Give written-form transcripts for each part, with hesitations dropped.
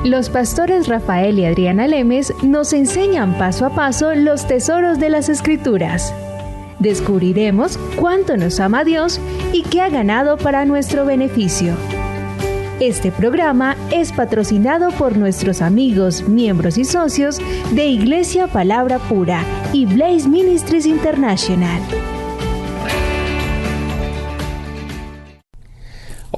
Los pastores Rafael y Adriana Lemes nos enseñan paso a paso los tesoros de las Escrituras. Descubriremos cuánto nos ama Dios y qué ha ganado para nuestro beneficio. Este programa es patrocinado por nuestros amigos, miembros y socios de Iglesia Palabra Pura y Blaze Ministries International.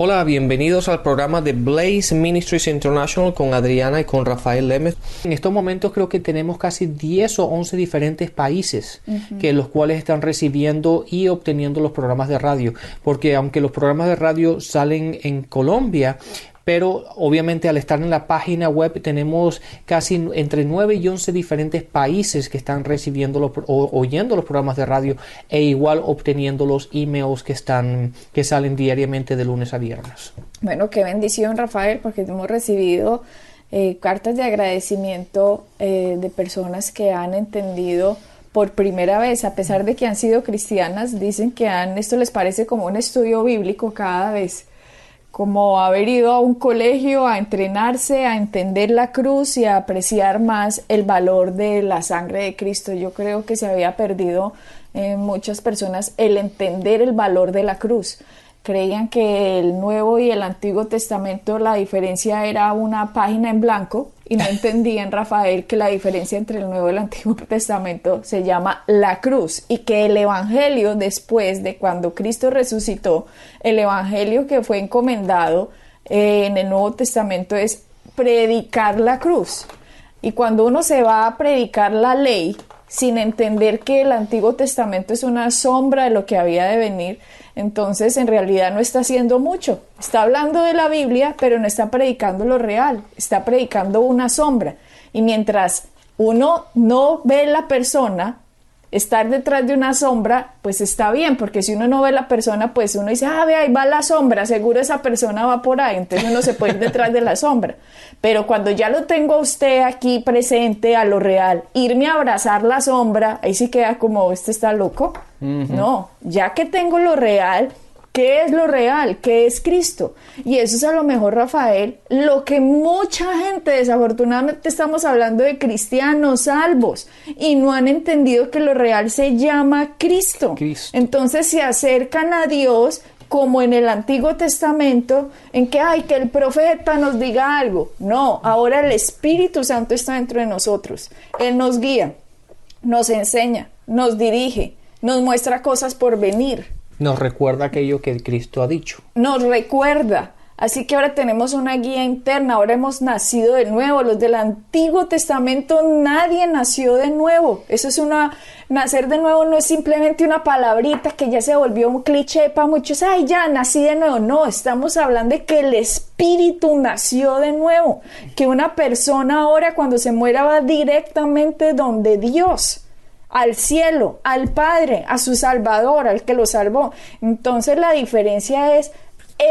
Hola, bienvenidos al programa de Blaze Ministries International con Adriana y con Rafael Lemes. En estos momentos creo que tenemos casi 10 o 11 diferentes países que los cuales están recibiendo y obteniendo los programas de radio. Porque aunque los programas de radio salen en Colombia, pero obviamente al estar en la página web tenemos casi entre 9 y 11 diferentes países que están recibiendo o oyendo los programas de radio e igual obteniendo los emails que salen diariamente de lunes a viernes. Bueno, qué bendición, Rafael, porque hemos recibido cartas de agradecimiento de personas que han entendido por primera vez, a pesar de que han sido cristianas, dicen que esto les parece como un estudio bíblico cada vez, como haber ido a un colegio a entrenarse, a entender la cruz y a apreciar más el valor de la sangre de Cristo. Yo creo que se había perdido en muchas personas el entender el valor de la cruz. Creían que el Nuevo y el Antiguo Testamento, la diferencia era una página en blanco y no entendían, Rafael, que la diferencia entre el Nuevo y el Antiguo Testamento se llama la cruz y que el Evangelio, después de cuando Cristo resucitó, el Evangelio que fue encomendado en el Nuevo Testamento es predicar la cruz. Y cuando uno se va a predicar la ley sin entender que el Antiguo Testamento es una sombra de lo que había de venir, entonces en realidad no está haciendo mucho. Está hablando de la Biblia, pero no está predicando lo real, está predicando una sombra. Y mientras uno no ve la persona, estar detrás de una sombra, pues está bien, porque si uno no ve la persona, pues uno dice, ve, ahí va la sombra, seguro esa persona va por ahí, entonces uno se puede ir detrás de la sombra. Pero cuando ya lo tengo a usted aquí presente a lo real, irme a abrazar la sombra, ahí sí queda como, este está loco. No, ya que tengo lo real, ¿qué es lo real? ¿Qué es Cristo? Y eso es a lo mejor, Rafael, lo que mucha gente, desafortunadamente estamos hablando de cristianos salvos y no han entendido que lo real se llama Cristo. Entonces se acercan a Dios como en el Antiguo Testamento, en que que el profeta nos diga algo. No, ahora el Espíritu Santo está dentro de nosotros. Él nos guía, nos enseña, nos dirige, nos muestra cosas por venir. Nos recuerda aquello que Cristo ha dicho. Nos recuerda. Así que ahora tenemos una guía interna, ahora hemos nacido de nuevo. Los del Antiguo Testamento, nadie nació de nuevo. Eso es nacer de nuevo no es simplemente una palabrita que ya se volvió un cliché para muchos. Ya nací de nuevo. No, estamos hablando de que el Espíritu nació de nuevo. Que una persona ahora cuando se muera va directamente donde Dios, al cielo, al Padre, a su Salvador, al que lo salvó. Entonces la diferencia es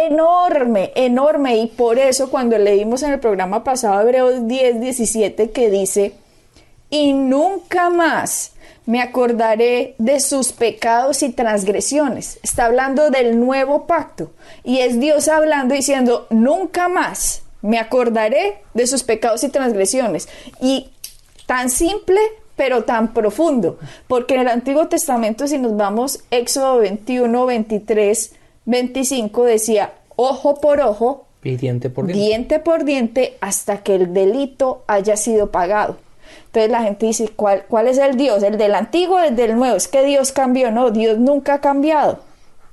enorme, enorme, y por eso cuando leímos en el programa pasado Hebreos 10:17 que dice, y nunca más me acordaré de sus pecados y transgresiones. Está hablando del nuevo pacto y es Dios hablando diciendo, nunca más me acordaré de sus pecados y transgresiones. Y tan simple pero tan profundo, porque en el Antiguo Testamento, si nos vamos, Éxodo 21, 23, 25 decía, ojo por ojo y diente por diente, hasta que el delito haya sido pagado. Entonces la gente dice, ¿cuál es el Dios? ¿El del Antiguo o el del Nuevo? Es que Dios cambió. No, Dios nunca ha cambiado.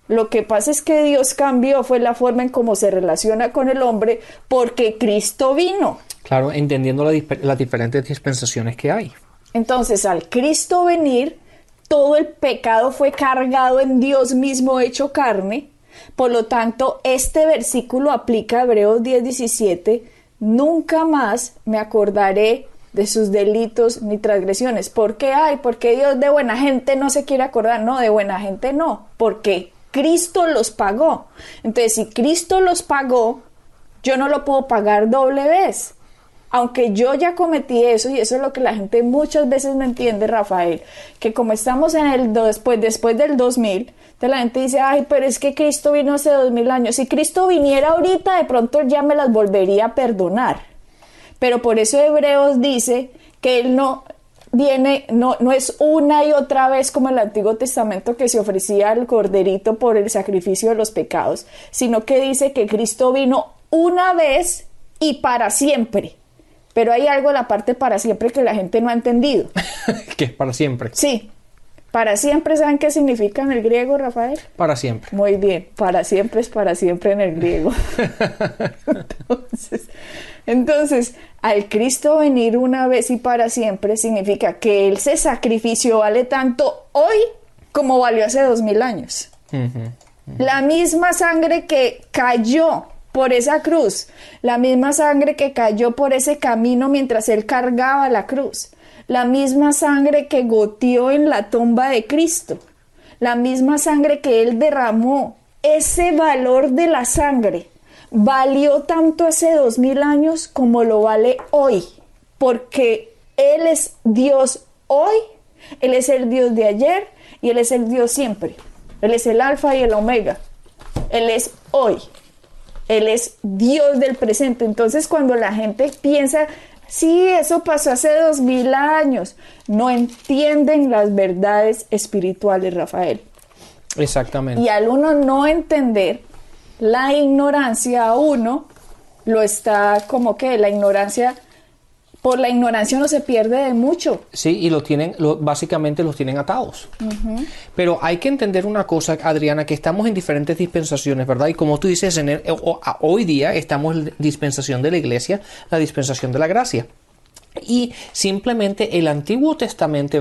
Lo que pasa es que Dios cambió fue la forma en cómo se relaciona con el hombre, porque Cristo vino. Claro, entendiendo las diferentes dispensaciones que hay. Entonces, al Cristo venir, todo el pecado fue cargado en Dios mismo hecho carne. Por lo tanto, este versículo aplica a Hebreos 10:17. Nunca más me acordaré de sus delitos ni transgresiones. ¿Por qué? Porque Dios de buena gente no se quiere acordar. No, de buena gente no, porque Cristo los pagó. Entonces, si Cristo los pagó, yo no lo puedo pagar doble vez. Aunque yo ya cometí eso, y eso es lo que la gente muchas veces no entiende, Rafael, que como estamos en después del 2000, la gente dice, pero es que Cristo vino hace 2000 años. Si Cristo viniera ahorita, de pronto ya me las volvería a perdonar. Pero por eso Hebreos dice que Él no es una y otra vez como el Antiguo Testamento que se ofrecía el corderito por el sacrificio de los pecados, sino que dice que Cristo vino una vez y para siempre. Pero hay algo en la parte para siempre que la gente no ha entendido. ¿Qué es para siempre? Sí. Para siempre, ¿saben qué significa en el griego, Rafael? Para siempre. Muy bien. Para siempre es para siempre en el griego. Entonces, al Cristo venir una vez y para siempre significa que ese sacrificio vale tanto hoy como valió hace 2000 años. La misma sangre que cayó por esa cruz, la misma sangre que cayó por ese camino mientras Él cargaba la cruz, la misma sangre que goteó en la tumba de Cristo, la misma sangre que Él derramó, ese valor de la sangre valió tanto hace 2000 años como lo vale hoy, porque Él es Dios hoy, Él es el Dios de ayer y Él es el Dios siempre. Él es el alfa y el omega. Él es hoy. Él es Dios del presente. Entonces, cuando la gente piensa, sí, eso pasó hace 2000 años, no entienden las verdades espirituales, Rafael. Exactamente. Y al uno no entender la ignorancia, a uno lo está como que la ignorancia, por la ignorancia uno se pierde de mucho. Sí, y básicamente los tienen atados. Pero hay que entender una cosa, Adriana, que estamos en diferentes dispensaciones, ¿verdad? Y como tú dices, hoy día estamos en la dispensación de la iglesia, la dispensación de la gracia. Y simplemente el Antiguo Testamento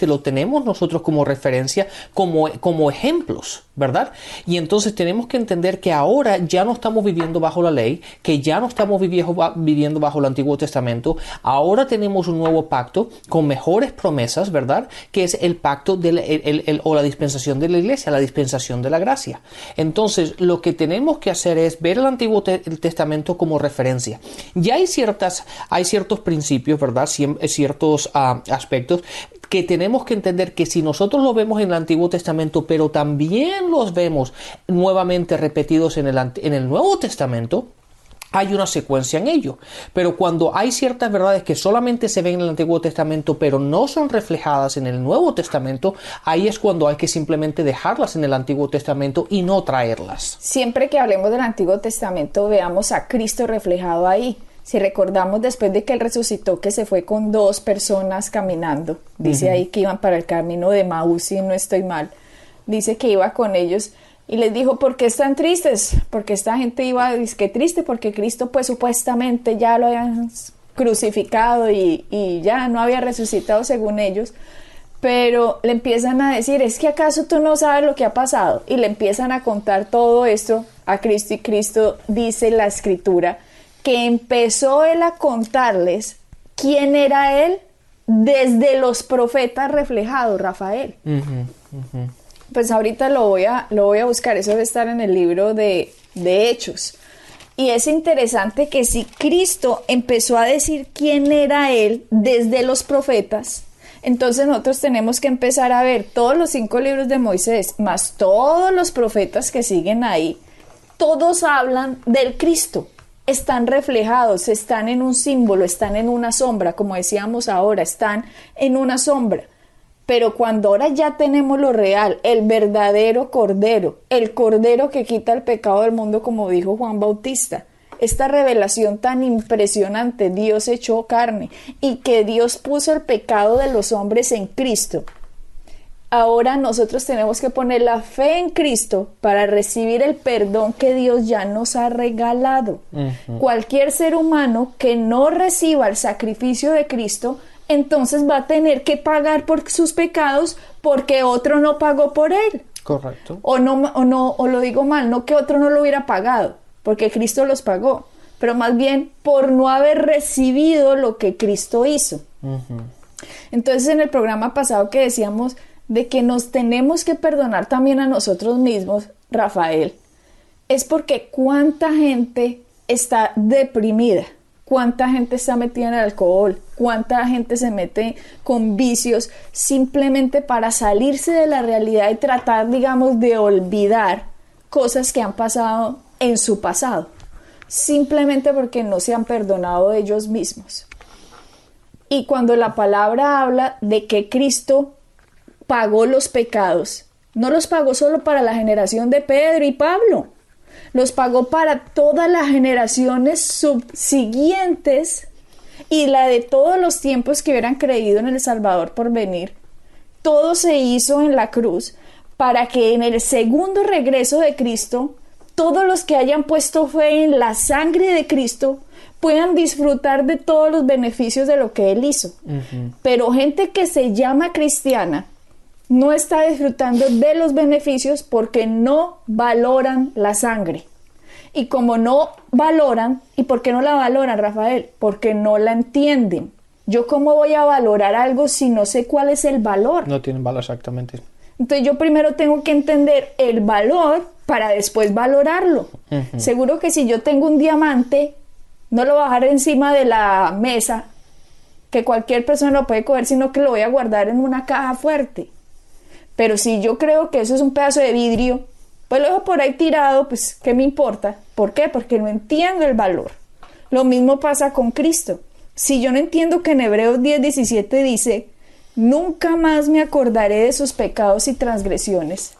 lo tenemos nosotros como referencia, como ejemplos, ¿verdad? Y entonces tenemos que entender que ahora ya no estamos viviendo bajo la ley, que ya no estamos viviendo bajo el Antiguo Testamento. Ahora tenemos un nuevo pacto con mejores promesas, ¿verdad? Que es el pacto o la dispensación de la iglesia, la dispensación de la gracia. Entonces, lo que tenemos que hacer es ver el Antiguo Testamento como referencia. Ya hay ciertos principios, ¿verdad? Ciertos aspectos que tenemos que entender que si nosotros lo vemos en el Antiguo Testamento, pero también los vemos nuevamente repetidos en el Nuevo Testamento, hay una secuencia en ello. Pero cuando hay ciertas verdades que solamente se ven en el Antiguo Testamento, pero no son reflejadas en el Nuevo Testamento, ahí es cuando hay que simplemente dejarlas en el Antiguo Testamento y no traerlas. Siempre que hablemos del Antiguo Testamento, veamos a Cristo reflejado ahí. Si recordamos, después de que Él resucitó, que se fue con 2 personas caminando, dice ahí que iban para el camino de Maús, si no estoy mal, dice que iba con ellos y les dijo, ¿por qué están tristes? Porque esta gente iba, dice que triste, porque Cristo pues supuestamente ya lo habían crucificado y ya no había resucitado según ellos, pero le empiezan a decir, ¿es que acaso tú no sabes lo que ha pasado? Y le empiezan a contar todo esto a Cristo, y Cristo dice la Escritura que empezó Él a contarles quién era Él desde los profetas reflejados, Rafael. Pues ahorita lo voy a buscar, eso debe estar en el libro de Hechos. Y es interesante que si Cristo empezó a decir quién era Él desde los profetas, entonces nosotros tenemos que empezar a ver todos los 5 libros de Moisés, más todos los profetas que siguen ahí, todos hablan del Cristo. Están reflejados, están en un símbolo, están en una sombra, como decíamos ahora, están en una sombra. Pero cuando ahora ya tenemos lo real, el verdadero Cordero, el Cordero que quita el pecado del mundo, como dijo Juan Bautista, esta revelación tan impresionante, Dios echó carne y que Dios puso el pecado de los hombres en Cristo. Ahora nosotros tenemos que poner la fe en Cristo para recibir el perdón que Dios ya nos ha regalado. Cualquier ser humano que no reciba el sacrificio de Cristo, entonces va a tener que pagar por sus pecados porque otro no pagó por él. Correcto. O lo digo mal, no que otro no lo hubiera pagado, porque Cristo los pagó, pero más bien por no haber recibido lo que Cristo hizo. Entonces, en el programa pasado que decíamos de que nos tenemos que perdonar también a nosotros mismos, Rafael, es porque cuánta gente está deprimida, cuánta gente está metida en el alcohol, cuánta gente se mete con vicios simplemente para salirse de la realidad y tratar, digamos, de olvidar cosas que han pasado en su pasado. simplemente porque no se han perdonado ellos mismos. Y cuando la palabra habla de que Cristo pagó los pecados, no los pagó solo para la generación de Pedro y Pablo, los pagó para todas las generaciones subsiguientes y la de todos los tiempos que hubieran creído en el Salvador por venir. Todo se hizo en la cruz para que en el segundo regreso de Cristo, todos los que hayan puesto fe en la sangre de Cristo puedan disfrutar de todos los beneficios de lo que Él hizo. Pero gente que se llama cristiana no está disfrutando de los beneficios porque no valoran la sangre. Y como no valoran, ¿y por qué no la valoran, Rafael? Porque no la entienden. ¿Yo cómo voy a valorar algo si no sé cuál es el valor? No tienen valor, exactamente. Entonces yo primero tengo que entender el valor para después valorarlo. Seguro que si yo tengo un diamante, no lo voy a dejar encima de la mesa, que cualquier persona lo puede coger, sino que lo voy a guardar en una caja fuerte. Pero si yo creo que eso es un pedazo de vidrio, pues lo dejo por ahí tirado, pues ¿qué me importa? ¿Por qué? Porque no entiendo el valor. Lo mismo pasa con Cristo. Si yo no entiendo que en Hebreos 10:17 dice, nunca más me acordaré de sus pecados y transgresiones.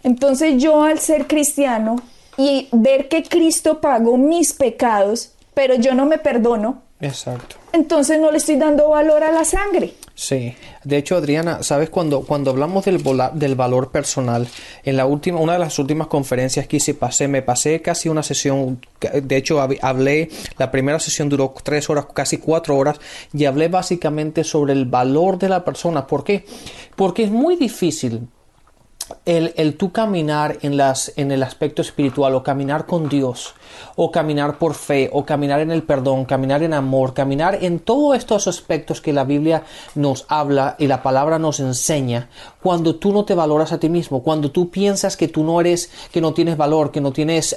Entonces yo, al ser cristiano y ver que Cristo pagó mis pecados, pero yo no me perdono, exacto, entonces no le estoy dando valor a la sangre. Sí, de hecho, Adriana, ¿sabes? Cuando hablamos del valor personal, en una de las últimas conferencias que me pasé casi una sesión, de hecho hablé, la primera sesión duró 3 horas, casi 4 horas, y hablé básicamente sobre el valor de la persona. ¿Por qué? Porque es muy difícil el tú caminar en el aspecto espiritual, o caminar con Dios, o caminar por fe, o caminar en el perdón, caminar en amor, caminar en todos estos aspectos que la Biblia nos habla y la palabra nos enseña, cuando tú no te valoras a ti mismo, cuando tú piensas que tú no eres, que no tienes valor, que no tienes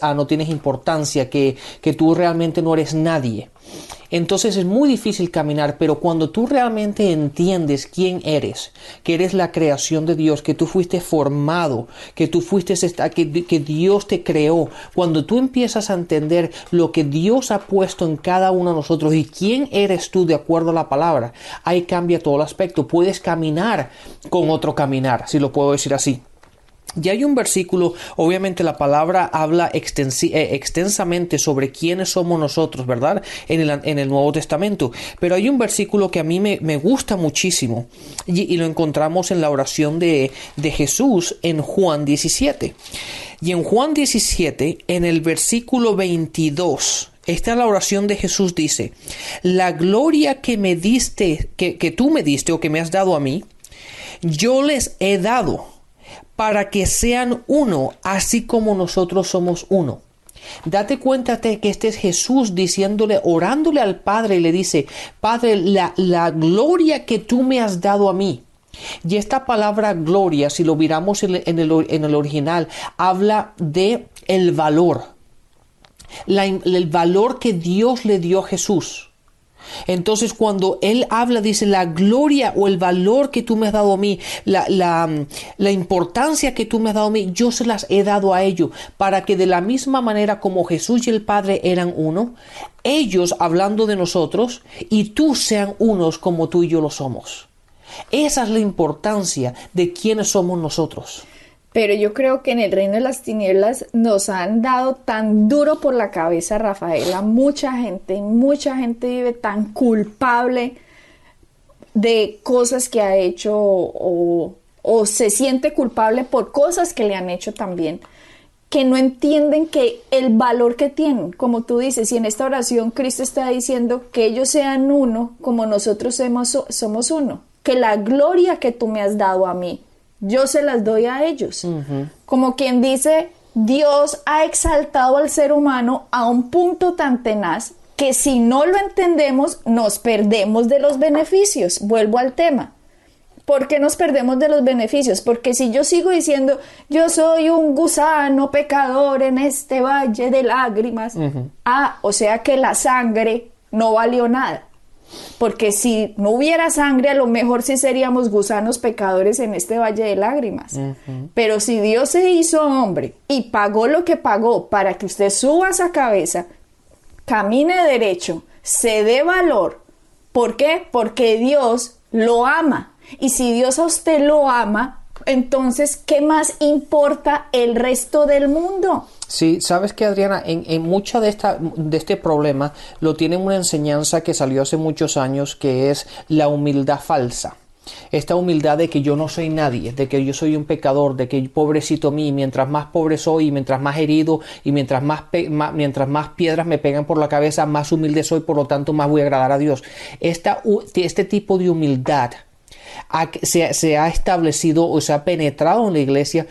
importancia, que tú realmente no eres nadie. Entonces es muy difícil caminar, pero cuando tú realmente entiendes quién eres, que eres la creación de Dios, que tú fuiste formado, que tú fuiste, que Dios te creó, cuando tú empiezas a entender lo que Dios ha puesto en cada uno de nosotros y quién eres tú de acuerdo a la palabra, ahí cambia todo el aspecto. Puedes caminar con otro caminar, si lo puedo decir así. Y hay un versículo, obviamente la palabra habla extensamente sobre quiénes somos nosotros, ¿verdad? En el Nuevo Testamento. Pero hay un versículo que a mí me gusta muchísimo y lo encontramos en la oración de Jesús en Juan 17. Y en Juan 17, en el versículo 22, esta es la oración de Jesús, dice: la gloria que me diste, que tú me diste o que me has dado a mí, yo les he dado, para que sean uno, así como nosotros somos uno. Date cuenta que este es Jesús orándole al Padre, y le dice: Padre, la gloria que tú me has dado a mí. Y esta palabra gloria, si lo miramos en el original, habla de el valor. El valor que Dios le dio a Jesús. Entonces cuando él habla, dice: la gloria o el valor que tú me has dado a mí, la importancia que tú me has dado a mí, yo se las he dado a ellos, para que de la misma manera como Jesús y el Padre eran uno, ellos, hablando de nosotros, y tú sean unos como tú y yo lo somos. Esa es la importancia de quiénes somos nosotros. Pero yo creo que en el reino de las tinieblas nos han dado tan duro por la cabeza, Rafaela. Mucha gente vive tan culpable de cosas que ha hecho o se siente culpable por cosas que le han hecho también, que no entienden que el valor que tienen, como tú dices, y en esta oración Cristo está diciendo que ellos sean uno como nosotros somos uno, que la gloria que tú me has dado a mí, yo se las doy a ellos. Como quien dice, Dios ha exaltado al ser humano a un punto tan tenaz que si no lo entendemos, nos perdemos de los beneficios. Vuelvo al tema. ¿Por qué nos perdemos de los beneficios? Porque si yo sigo diciendo, yo soy un gusano pecador en este valle de lágrimas, o sea que la sangre no valió nada. Porque si no hubiera sangre, a lo mejor sí seríamos gusanos pecadores en este valle de lágrimas. Pero si Dios se hizo hombre y pagó lo que pagó para que usted suba esa cabeza, camine derecho, se dé valor. ¿Por qué? Porque Dios lo ama. Y si Dios a usted lo ama, entonces, ¿qué más importa el resto del mundo? Sí, sabes que, Adriana, en mucha de este problema lo tiene una enseñanza que salió hace muchos años, que es la humildad falsa. Esta humildad de que yo no soy nadie, de que yo soy un pecador, de que pobrecito mí, mientras más pobre soy y mientras más herido y mientras más piedras me pegan por la cabeza, más humilde soy, por lo tanto más voy a agradar a Dios. Este tipo de humildad se ha establecido o se ha penetrado en la iglesia,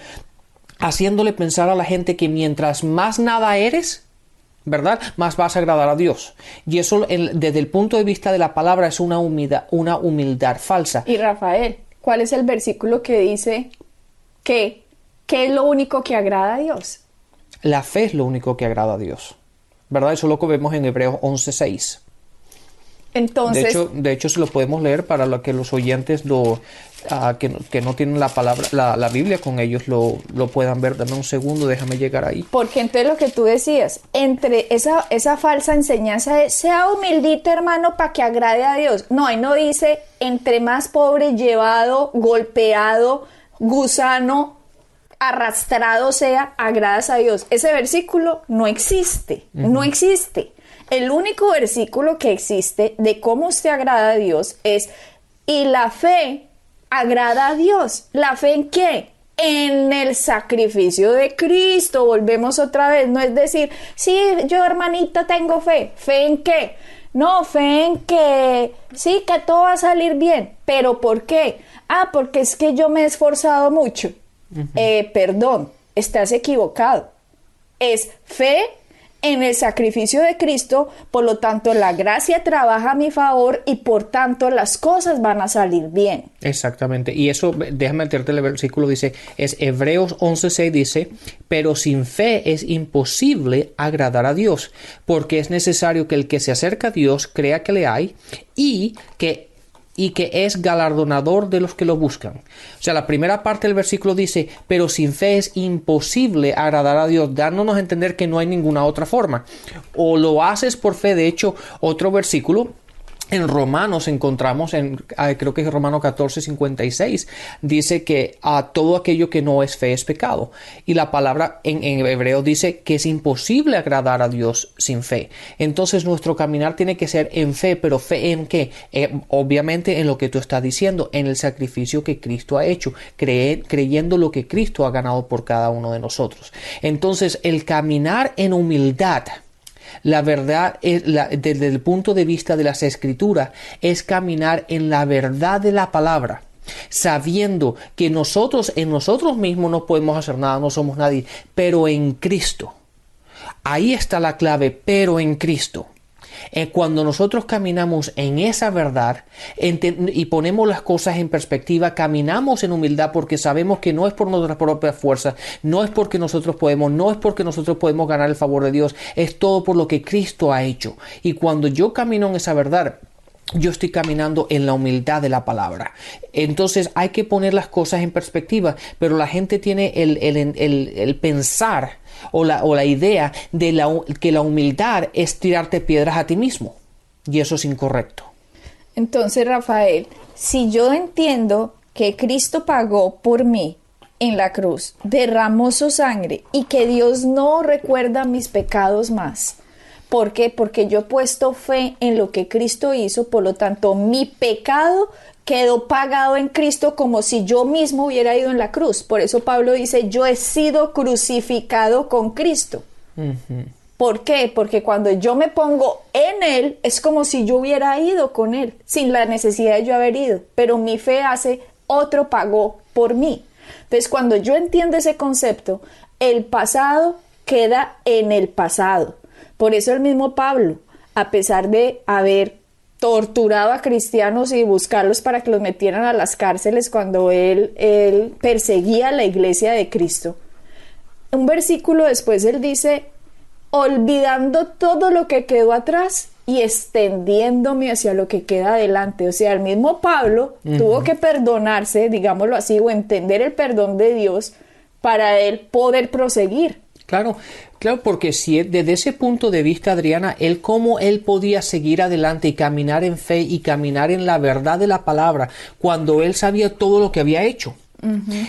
haciéndole pensar a la gente que mientras más nada eres, ¿verdad?, más vas a agradar a Dios. Y eso, desde el punto de vista de la palabra, es una humildad falsa. Y Rafael, ¿cuál es el versículo que dice que qué es lo único que agrada a Dios? La fe es lo único que agrada a Dios, ¿verdad? Eso es lo que vemos en Hebreos 11:6. Entonces, de hecho, se lo podemos leer para lo que los oyentes que no tienen la palabra, la Biblia con ellos lo puedan ver. Dame un segundo, déjame llegar ahí. Porque entonces lo que tú decías, entre esa falsa enseñanza de sea humildito, hermano, para que agrade a Dios. No, ahí no dice entre más pobre, llevado, golpeado, gusano, arrastrado sea, agradas a Dios. Ese versículo no existe, no existe. El único versículo que existe de cómo usted agrada a Dios es, y la fe agrada a Dios. ¿La fe en qué? En el sacrificio de Cristo. Volvemos otra vez, no es decir, sí, yo hermanita tengo fe. ¿Fe en qué? No, fe en que sí, que todo va a salir bien. ¿Pero por qué? Ah, porque es que yo me he esforzado mucho. Perdón, estás equivocado. Es fe en el sacrificio de Cristo, por lo tanto la gracia trabaja a mi favor y por tanto las cosas van a salir bien. Exactamente, y eso, déjame meterte el versículo, dice, es Hebreos 11:6, dice, pero sin fe es imposible agradar a Dios, porque es necesario que el que se acerca a Dios crea que le hay y que es galardonador de los que lo buscan. O sea, la primera parte del versículo dice, pero sin fe es imposible agradar a Dios, dándonos a entender que no hay ninguna otra forma. O lo haces por fe. De hecho, otro versículo en Romanos encontramos, creo que es Romanos 14:56, dice que a todo aquello que no es fe es pecado. Y la palabra en hebreo dice que es imposible agradar a Dios sin fe. Entonces nuestro caminar tiene que ser en fe, pero ¿fe en qué? Obviamente en lo que tú estás diciendo, en el sacrificio que Cristo ha hecho, creyendo lo que Cristo ha ganado por cada uno de nosotros. Entonces el caminar en humildad, la verdad, desde el punto de vista de las Escrituras, es caminar en la verdad de la palabra, sabiendo que en nosotros mismos no podemos hacer nada, no somos nadie, pero en Cristo. Ahí está la clave, pero en Cristo. Cuando nosotros caminamos en esa verdad y ponemos las cosas en perspectiva, caminamos en humildad porque sabemos que no es por nuestras propias fuerzas, no es porque nosotros podemos, no es porque nosotros podemos ganar el favor de Dios, es todo por lo que Cristo ha hecho. Y cuando yo camino en esa verdad, yo estoy caminando en la humildad de la palabra. Entonces hay que poner las cosas en perspectiva, pero la gente tiene el pensar o la idea de que la humildad es tirarte piedras a ti mismo, y eso es incorrecto. Entonces, Rafael, si yo entiendo que Cristo pagó por mí en la cruz, derramó su sangre y que Dios no recuerda mis pecados más, ¿por qué? Porque yo he puesto fe en lo que Cristo hizo, por lo tanto mi pecado quedó pagado en Cristo como si yo mismo hubiera ido en la cruz. Por eso Pablo dice, yo he sido crucificado con Cristo. ¿Por qué? Porque cuando yo me pongo en Él, es como si yo hubiera ido con Él, sin la necesidad de yo haber ido. Pero mi fe hace, otro pagó por mí. Entonces, cuando yo entiendo ese concepto, el pasado queda en el pasado. Por eso el mismo Pablo, a pesar de haber torturado a cristianos y buscarlos para que los metieran a las cárceles cuando él perseguía a la iglesia de Cristo, un versículo después él dice, olvidando todo lo que quedó atrás y extendiéndome hacia lo que queda adelante. O sea, el mismo Pablo tuvo que perdonarse, digámoslo así, o entender el perdón de Dios para él poder proseguir. Claro, Claro, porque si desde ese punto de vista, Adriana, cómo él podía seguir adelante y caminar en fe y caminar en la verdad de la palabra cuando él sabía todo lo que había hecho.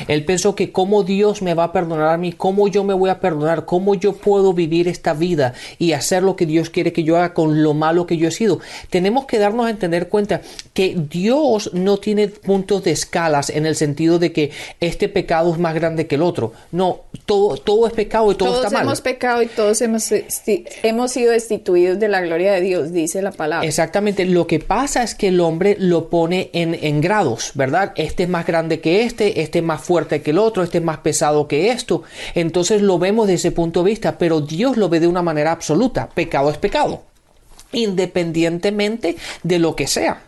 Él pensó que cómo Dios me va a perdonar a mí, cómo yo me voy a perdonar, cómo yo puedo vivir esta vida y hacer lo que Dios quiere que yo haga con lo malo que yo he sido. Tenemos que darnos a entender cuenta que Dios no tiene puntos de escalas en el sentido de que este pecado es más grande que el otro. No, todo es pecado y todo está mal. Todos hemos pecado y todos hemos sido destituidos de la gloria de Dios, dice la palabra. Exactamente. Lo que pasa es que el hombre lo pone en grados, ¿verdad? Este es más grande que este es más fuerte que el otro, este es más pesado que esto. Entonces lo vemos desde ese punto de vista, pero Dios lo ve de una manera absoluta. Pecado es pecado, independientemente de lo que sea.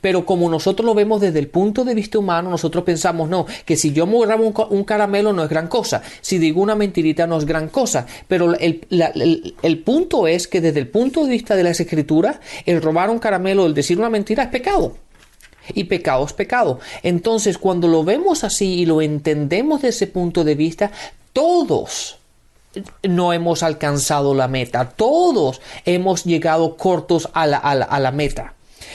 Pero como nosotros lo vemos desde el punto de vista humano, nosotros pensamos, no, que si yo me grabo un caramelo no es gran cosa, si digo una mentirita no es gran cosa, pero el punto es que desde el punto de vista de las Escrituras, el robar un caramelo, el decir una mentira es pecado. Y pecado es pecado. Entonces, cuando lo vemos así y lo entendemos desde ese punto de vista, todos no hemos alcanzado la meta. Todos hemos llegado cortos a la meta.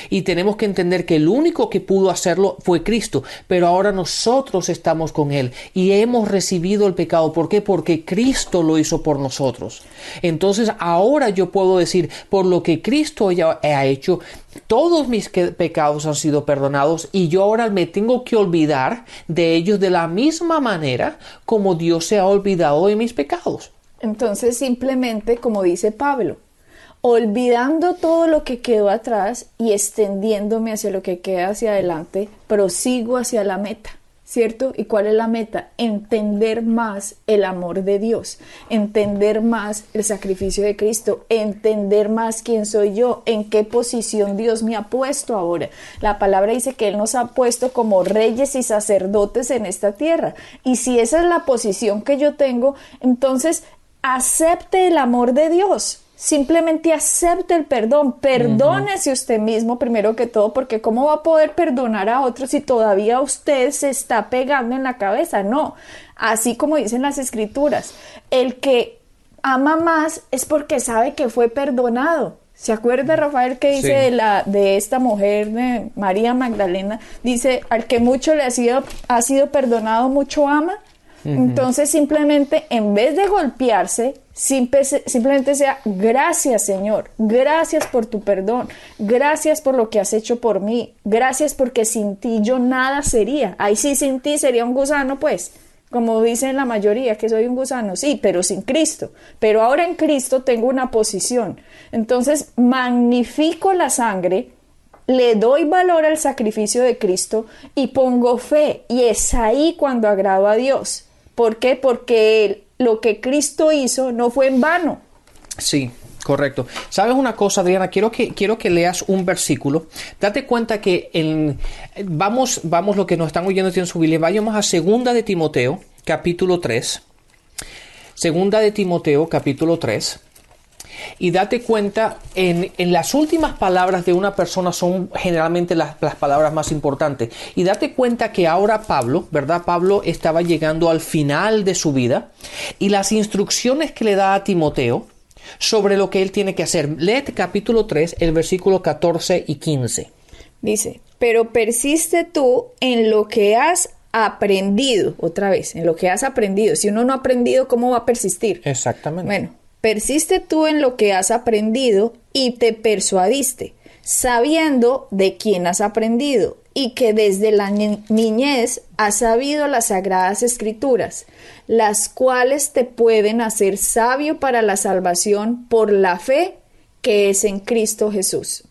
Y tenemos que entender que el único que pudo hacerlo fue Cristo, pero ahora nosotros estamos con Él y hemos recibido el pecado. ¿Por qué? Porque Cristo lo hizo por nosotros. Entonces ahora yo puedo decir, por lo que Cristo ya ha hecho, todos mis pecados han sido perdonados y yo ahora me tengo que olvidar de ellos de la misma manera como Dios se ha olvidado de mis pecados. Entonces simplemente, como dice Pablo, olvidando todo lo que quedó atrás y extendiéndome hacia lo que queda hacia adelante, prosigo hacia la meta, ¿cierto? ¿Y cuál es la meta? Entender más el amor de Dios, entender más el sacrificio de Cristo, entender más quién soy yo, en qué posición Dios me ha puesto ahora. La palabra dice que Él nos ha puesto como reyes y sacerdotes en esta tierra. Y si esa es la posición que yo tengo, entonces acepte el amor de Dios. Simplemente acepte el perdón, perdónese usted mismo primero que todo, porque ¿cómo va a poder perdonar a otros si todavía usted se está pegando en la cabeza? No, así como dicen las Escrituras, el que ama más es porque sabe que fue perdonado. ¿Se acuerda, Rafael, que dice de esta mujer, de María Magdalena? Dice, al que mucho le ha sido perdonado, mucho ama. Entonces simplemente en vez de golpearse, simplemente sea gracias Señor, gracias por tu perdón, gracias por lo que has hecho por mí, gracias porque sin ti yo nada sería. Ahí sí, sin ti sería un gusano, pues, como dicen la mayoría que soy un gusano, sí, pero sin Cristo. Pero ahora en Cristo tengo una posición. Entonces magnifico la sangre, le doy valor al sacrificio de Cristo y pongo fe, y es ahí cuando agrado a Dios. ¿Por qué? Porque lo que Cristo hizo no fue en vano. Sí, correcto. ¿Sabes una cosa, Adriana? Quiero que leas un versículo. Date cuenta que vamos lo que nos están oyendo en su Biblia, vayamos a 2 de Timoteo, capítulo 3. 2 de Timoteo, capítulo 3. Y date cuenta, en las últimas palabras de una persona son generalmente las palabras más importantes. Y date cuenta que ahora Pablo, ¿verdad? Pablo estaba llegando al final de su vida y las instrucciones que le da a Timoteo sobre lo que él tiene que hacer. Lee capítulo 3, el versículo 14 y 15. Dice, pero persiste tú en lo que has aprendido. Otra vez, en lo que has aprendido. Si uno no ha aprendido, ¿cómo va a persistir? Exactamente. Bueno. Persiste tú en lo que has aprendido y te persuadiste, sabiendo de quién has aprendido y que desde la niñez has sabido las sagradas escrituras, las cuales te pueden hacer sabio para la salvación por la fe que es en Cristo Jesús.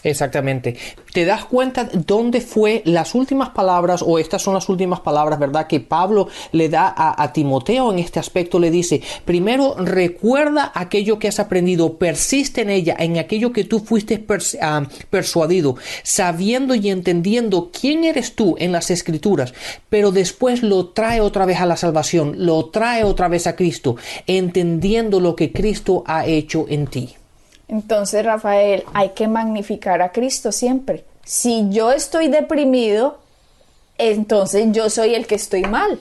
Exactamente. ¿Te das cuenta dónde fue las últimas palabras, o estas son las últimas palabras, verdad, que Pablo le da a Timoteo en este aspecto? Le dice, primero recuerda aquello que has aprendido, persiste en ella, en aquello que tú fuiste persuadido, sabiendo y entendiendo quién eres tú en las Escrituras, pero después lo trae otra vez a la salvación, lo trae otra vez a Cristo, entendiendo lo que Cristo ha hecho en ti. Entonces, Rafael, hay que magnificar a Cristo siempre. Si yo estoy deprimido, entonces yo soy el que estoy mal.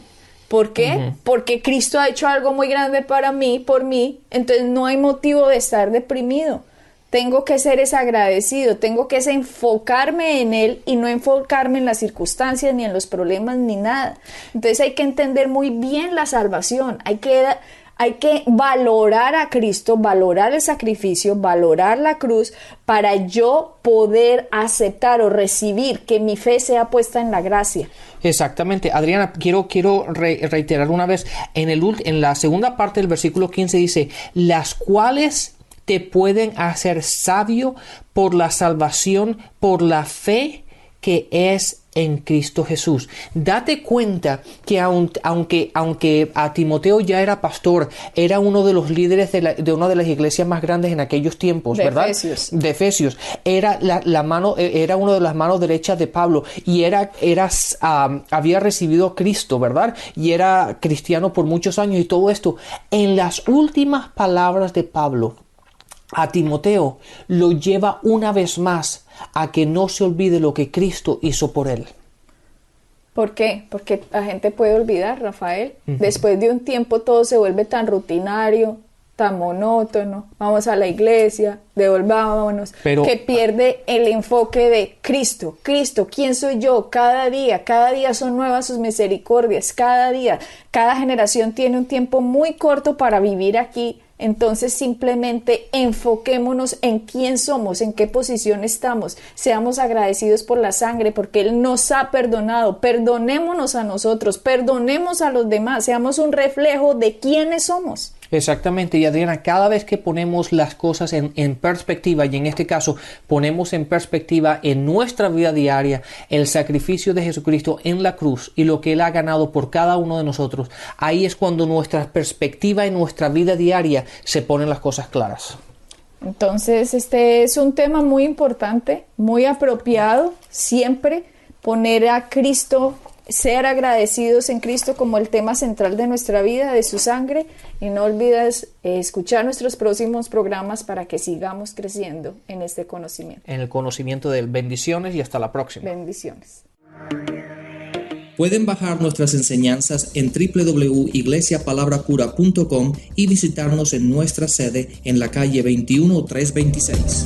¿Por qué? Porque Cristo ha hecho algo muy grande para mí, por mí, entonces no hay motivo de estar deprimido. Tengo que ser agradecido, tengo que enfocarme en Él y no enfocarme en las circunstancias, ni en los problemas, ni nada. Entonces hay que entender muy bien la salvación, hay que valorar a Cristo, valorar el sacrificio, valorar la cruz, para yo poder aceptar o recibir que mi fe sea puesta en la gracia. Exactamente. Adriana, quiero reiterar una vez, en la segunda parte del versículo 15 dice, las cuales te pueden hacer sabio por la salvación, por la fe que es en Cristo Jesús. Date cuenta que aunque a Timoteo ya era pastor, era uno de los líderes de una de las iglesias más grandes en aquellos tiempos, ¿verdad? De Efesios. Era era uno de las manos derechas de Pablo y había recibido a Cristo, ¿verdad? Y era cristiano por muchos años y todo esto. En las últimas palabras de Pablo a Timoteo lo lleva una vez más a que no se olvide lo que Cristo hizo por él. ¿Por qué? Porque la gente puede olvidar, Rafael. Después de un tiempo todo se vuelve tan rutinario, tan monótono. Vamos a la iglesia, devolvámonos, que pierde el enfoque de Cristo. Cristo, ¿quién soy yo? Cada día son nuevas sus misericordias, cada día. Cada generación tiene un tiempo muy corto para vivir aquí. Entonces simplemente enfoquémonos en quién somos, en qué posición estamos, seamos agradecidos por la sangre, porque Él nos ha perdonado, perdonémonos a nosotros, perdonemos a los demás, seamos un reflejo de quiénes somos. Exactamente, y Adriana, cada vez que ponemos las cosas en perspectiva, y en este caso ponemos en perspectiva en nuestra vida diaria el sacrificio de Jesucristo en la cruz y lo que Él ha ganado por cada uno de nosotros, ahí es cuando nuestra perspectiva en nuestra vida diaria se ponen las cosas claras. Entonces, este es un tema muy importante, muy apropiado, siempre poner a Cristo, ser agradecidos en Cristo como el tema central de nuestra vida, de su sangre, y no olvides escuchar nuestros próximos programas para que sigamos creciendo en este conocimiento. En el conocimiento de Él. Bendiciones y hasta la próxima. Bendiciones. Pueden bajar nuestras enseñanzas en www.iglesiapalabracura.com y visitarnos en nuestra sede en la calle 21326.